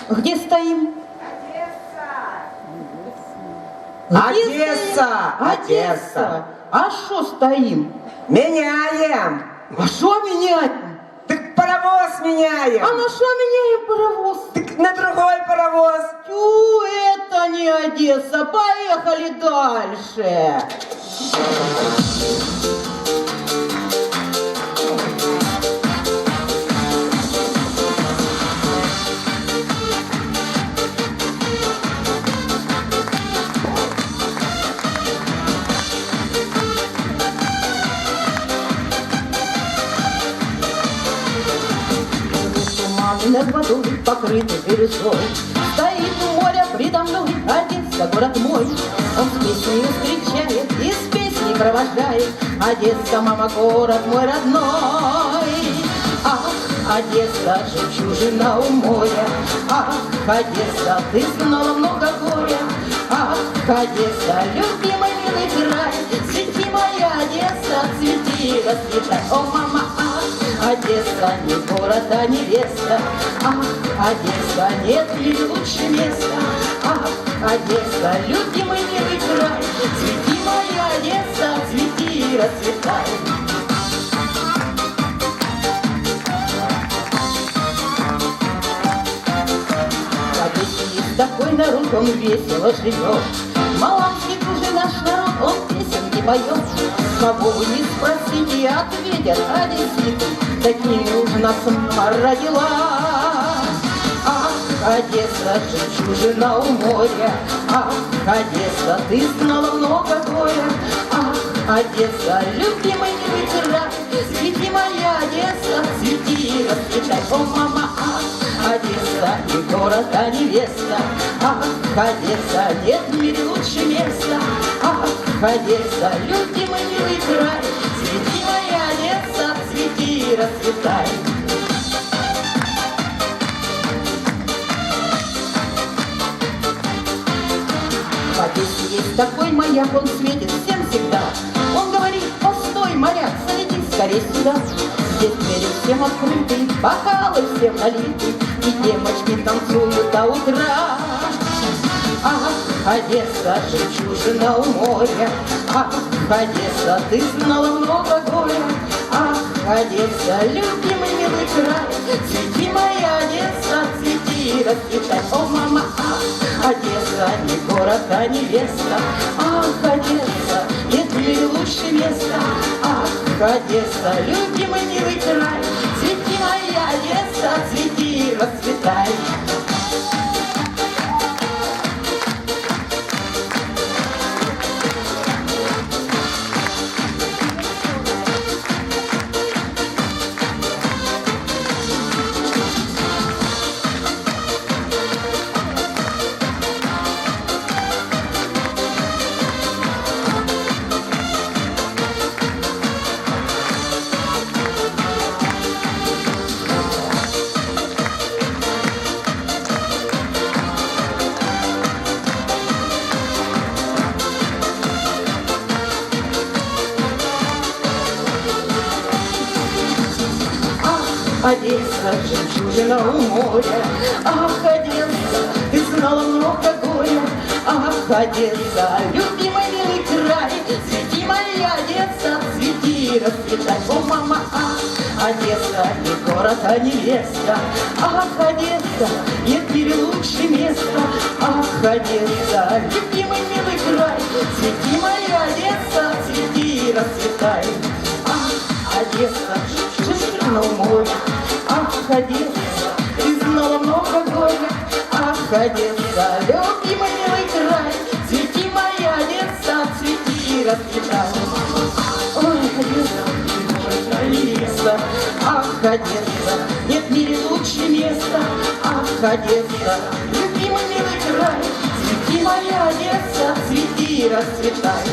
Где стоим? Одесса! Одесса! А что стоим? Меняем! А что менять? Так паровоз меняем! А на что меняем паровоз? Так на другой паровоз! Тю, это не Одесса. Поехали дальше. Над водой, покрытый бирюзой, стоит у моря предо мной Одесса, город мой. Он с песней встречает и с песней провожает. Одесса, мама, город мой родной. Ах, Одесса, жемчужина у моря. Ах, Одесса, ты знала много горя. Ах, Одесса, любимый милый край. Цвети, моя Одесса, цвети, расцветай. О, мама, ах, Одесса не город, а невеста. Ах, Одесса, нет ли лучше места. Ах, Одесса, любимый милый край. Цвети, моя Одесса, цвети, расцветай. В Одессе есть такой народ, он весело живет. Маланский тоже наш народ, он песенки поет. Кого вы не спросите, ответят одесситы. Такими уж нас мама родила. Ах, Одесса, жемчужина у моря. Ах, Одесса, ты знала много горя. Ах, Одесса, любимый милый край. Цвети, моя Одесса, цвети, расцветай. О, мама, ах, Одесса не город, а невеста. Ах, Одесса, нет в мире лучше места. Ах, Одесса, любимый милый край. Цвети, моя Одесса, цвети, расцветай. В Одессе есть такой маяк, он светит всем всегда. Он говорит: постой, моряк, залети скорее сюда. Здесь двери всем открыты, бокалы всем налиты, и девочки танцуют до утра. Ах, Одесса, жемчужина у моря. Ах, Одесса, ты знала много горя. Ах, Одесса, любимый милый край. Цвети, моя Одесса, цвети, расцветай. О, мама, ах, Одесса не город, а невеста. Ах, Одесса, нет в мире лучше места. Ах, Одесса, любимый милый край. Цвети, моя Одесса, цвети, расцветай. Одесса, жемчужина у моря. Ах, Одесса, ты знала много горя. Ах, Одесса, любимый милый край. Цвети, моя Одесса, цвети, расцветай. О, мама, ах, Одесса не город, а невеста. Ах, Одесса, нет в мире лучше места. Ах, Одесса, любимый милый край. Цвети, моя Одесса, цвети, расцветай. Ах, Одесса, жемчужина у моря. Ах, Одесса, ты знала много горя. Ах, Одесса, любимый милый край. Цвети, моя Одесса, цвети, расцветай. Ой, Одесса, Одесса, ах, Одесса, нет в мире лучше места. Ах, Одесса, любимый милый край. Цвети, моя Одесса, цвети, расцветай.